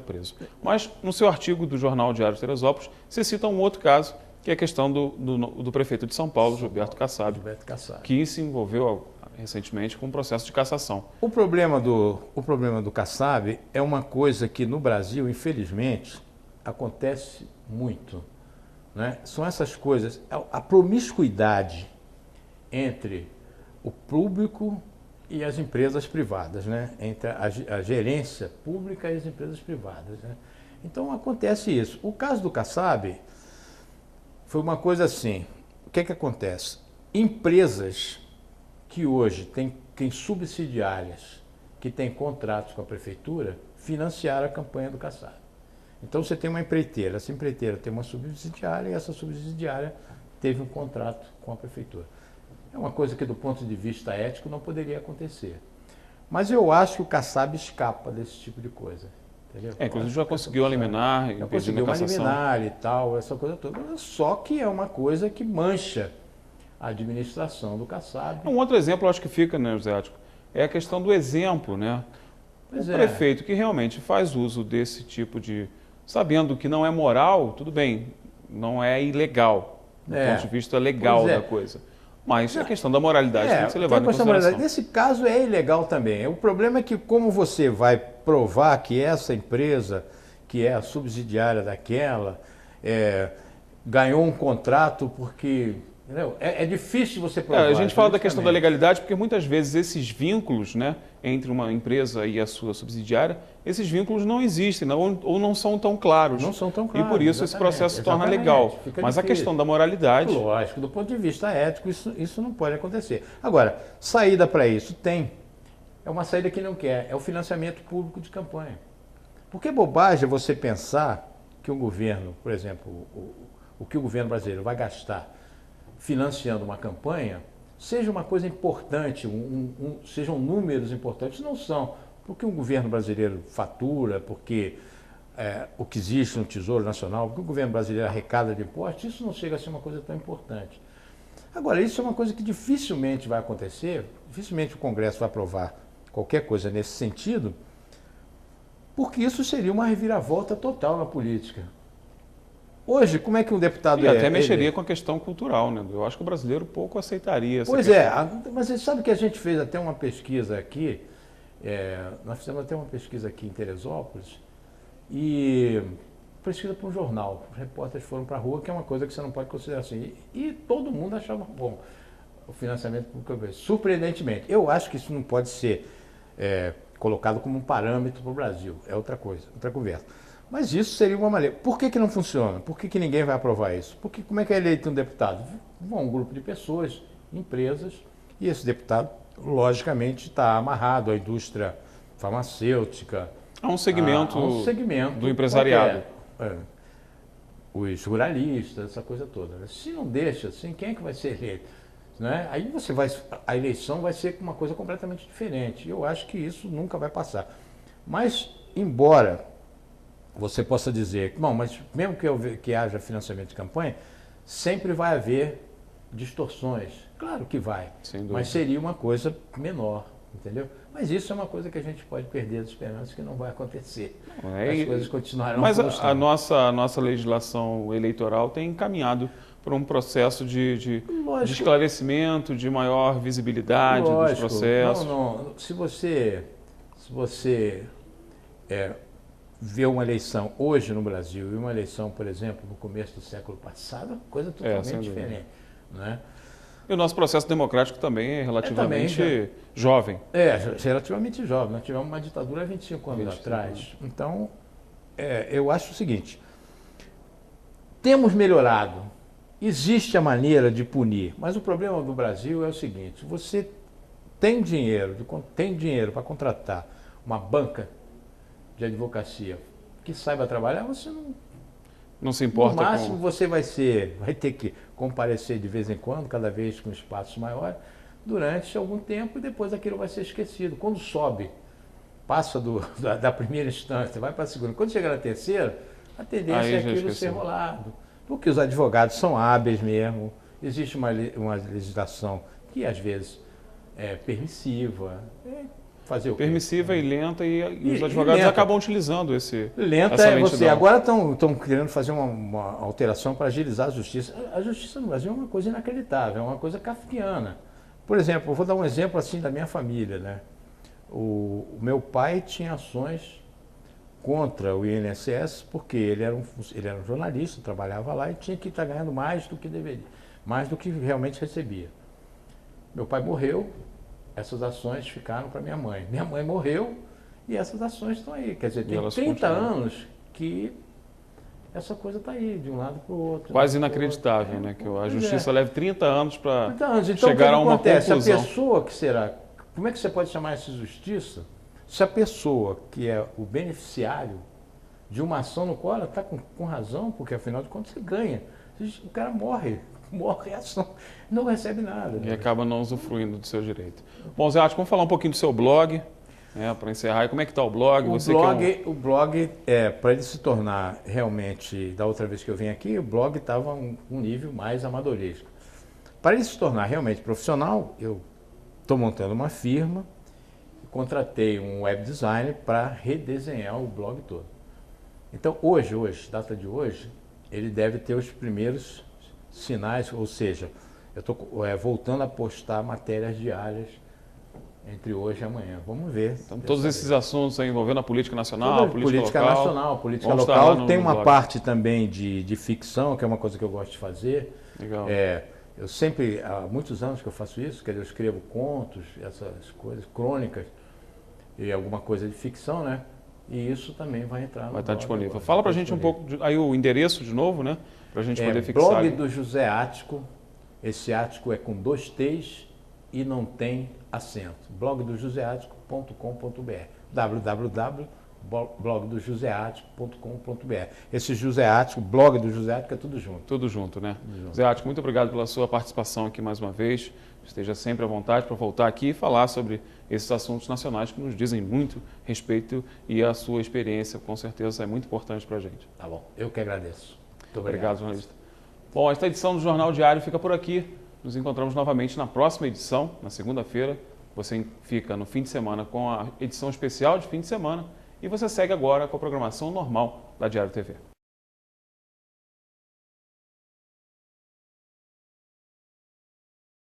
preso. Mas no seu artigo do jornal Diário de Teresópolis, você cita um outro caso, que é a questão do prefeito de São Paulo, Gilberto Kassab, que se envolveu recentemente com um processo de cassação. O problema do Kassab é uma coisa que no Brasil, infelizmente, acontece muito, né? São essas coisas, a promiscuidade entre o público e as empresas privadas, né? Entre a gerência pública e as empresas privadas, né? Então acontece isso. O caso do Kassab foi uma coisa assim, o que acontece? Empresas que hoje têm subsidiárias, que têm contratos com a prefeitura, financiaram a campanha do Kassab. Então você tem uma empreiteira, essa empreiteira tem uma subsidiária e essa subsidiária teve um contrato com a prefeitura. É uma coisa que do ponto de vista ético não poderia acontecer. Mas eu acho que o Kassab escapa desse tipo de coisa. Entendeu? Inclusive já conseguiu eliminar, já conseguiu uma liminar e tal, essa coisa toda. Só que é uma coisa que mancha a administração do Kassab. Um outro exemplo, eu acho que fica, né, José Ático, é a questão do exemplo, né? O prefeito que realmente faz uso desse tipo de... Sabendo que não é moral, tudo bem, não é ilegal, do ponto de vista legal da coisa. Mas a questão da moralidade tem que ser levada em consideração. Nesse caso é ilegal também. O problema é que como você vai provar que essa empresa, que é a subsidiária daquela, ganhou um contrato porque... É difícil você provar. A gente fala da questão da legalidade porque muitas vezes esses vínculos, né, entre uma empresa e a sua subsidiária, esses vínculos não existem ou não são tão claros. Não são tão claros. E por isso esse processo se torna legal. Mas a questão da moralidade... Lógico, do ponto de vista ético, isso não pode acontecer. Agora, saída para isso tem. É uma saída que não quer. É o financiamento público de campanha. Porque é bobagem você pensar que o governo, por exemplo, o que o governo brasileiro vai gastar financiando uma campanha, seja uma coisa importante, sejam números importantes, não são. Porque o governo brasileiro fatura, porque o que existe no Tesouro Nacional, porque o governo brasileiro arrecada de impostos, isso não chega a ser uma coisa tão importante. Agora, isso é uma coisa que dificilmente vai acontecer, dificilmente o Congresso vai aprovar qualquer coisa nesse sentido, porque isso seria uma reviravolta total na política. Hoje, como é que um deputado... E até mexeria com a questão cultural, né? Eu acho que o brasileiro pouco aceitaria essa questão. Mas você sabe que a gente fez até uma pesquisa aqui, nós fizemos até uma pesquisa aqui em Teresópolis, e pesquisa para um jornal, os repórteres foram para a rua, que é uma coisa que você não pode considerar assim, e todo mundo achava bom o financiamento público, surpreendentemente. Eu acho que isso não pode ser colocado como um parâmetro para o Brasil, é outra coisa, outra conversa. Mas isso seria uma maneira. Por que não funciona? Por que ninguém vai aprovar isso? Porque como é que é eleito um deputado? Bom, um grupo de pessoas, empresas, e esse deputado, logicamente, está amarrado à indústria farmacêutica. Há um segmento, do empresariado. Os ruralistas, essa coisa toda. Né? Se não deixa assim, quem é que vai ser eleito? Né? Aí a eleição vai ser uma coisa completamente diferente. Eu acho que isso nunca vai passar. Mas, embora você possa dizer, bom, mas mesmo que haja financiamento de campanha, sempre vai haver distorções. Claro que vai, mas seria uma coisa menor, entendeu? Mas isso é uma coisa que a gente pode perder as esperanças que não vai acontecer. As coisas continuarão como estão. Mas a nossa legislação eleitoral tem encaminhado para um processo de esclarecimento, de maior visibilidade dos processos. Se você ver uma eleição hoje no Brasil e uma eleição, por exemplo, no começo do século passado, é uma coisa totalmente diferente. Né? E o nosso processo democrático também é relativamente jovem. Relativamente jovem. Nós tivemos uma ditadura há 25 anos atrás. Então, eu acho o seguinte, temos melhorado, existe a maneira de punir, mas o problema do Brasil é o seguinte, você tem dinheiro para contratar uma banca de advocacia que saiba trabalhar, você não se importa. No máximo você vai ter que comparecer de vez em quando, cada vez com espaços maiores, durante algum tempo, e depois aquilo vai ser esquecido. Quando sobe, passa da primeira instância, vai para a segunda. Quando chega na terceira, a tendência é aquilo ser rolado. Porque os advogados são hábeis mesmo, existe uma legislação que às vezes é permissiva. fazer o quê? Permissiva e lenta, e os advogados acabam utilizando essa lentidão. lentidão. Agora estão querendo fazer uma alteração para agilizar a justiça. A justiça no Brasil é uma coisa inacreditável, é uma coisa kafkiana. Por exemplo, eu vou dar um exemplo assim da minha família, né? O meu pai tinha ações contra o INSS porque ele era um jornalista, trabalhava lá e tinha que estar ganhando mais do que deveria, mais do que realmente recebia. Meu pai morreu, essas ações ficaram para minha mãe. Minha mãe morreu e essas ações estão aí. Quer dizer, tem 30 anos que essa coisa está aí, de um lado para o outro. Quase inacreditável, né? Que a justiça leve 30 anos para então, chegar a uma conclusão. A pessoa que será... Como é que você pode chamar isso de justiça se a pessoa que é o beneficiário de uma ação no qual ela está com razão, porque afinal de contas você ganha. O cara morre a ação, não recebe nada. E acaba não usufruindo do seu direito. Bom, Zé Ático, vamos falar um pouquinho do seu blog, para encerrar. E como é que está o blog? O blog, para ele se tornar realmente, da outra vez que eu vim aqui, o blog estava um nível mais amadoresco. Para ele se tornar realmente profissional, eu estou montando uma firma, contratei um web designer para redesenhar o blog todo. Então, hoje, data de hoje, ele deve ter os primeiros sinais, ou seja, eu estou voltando a postar matérias diárias entre hoje e amanhã. Vamos ver. Então, todos esses assuntos aí envolvendo a política nacional, política local. Política local. Tem uma parte também de ficção, que é uma coisa que eu gosto de fazer. Legal. Eu sempre, há muitos anos que eu faço isso, que eu escrevo contos, essas coisas, crônicas e alguma coisa de ficção, né? E isso também vai entrar no Vai estar disponível. Agora. Fala pra gente um pouco, aí o endereço de novo, né? Pra gente poder fixar. Blog do José Ático, esse Ático é com 2 T's e não tem acento. blogdojoseático.com.br www.blogdojoseático.com.br Esse José Ático, blog do José Ático é tudo junto. Tudo junto, né? José Ático, muito obrigado pela sua participação aqui mais uma vez. Esteja sempre à vontade para voltar aqui e falar sobre esses assuntos nacionais que nos dizem muito respeito, e a sua experiência, com certeza, é muito importante para a gente. Tá bom, eu que agradeço. Muito obrigado, jornalista. Bom, esta edição do Jornal Diário fica por aqui. Nos encontramos novamente na próxima edição, na segunda-feira. Você fica no fim de semana com a edição especial de fim de semana e você segue agora com a programação normal da Diário TV.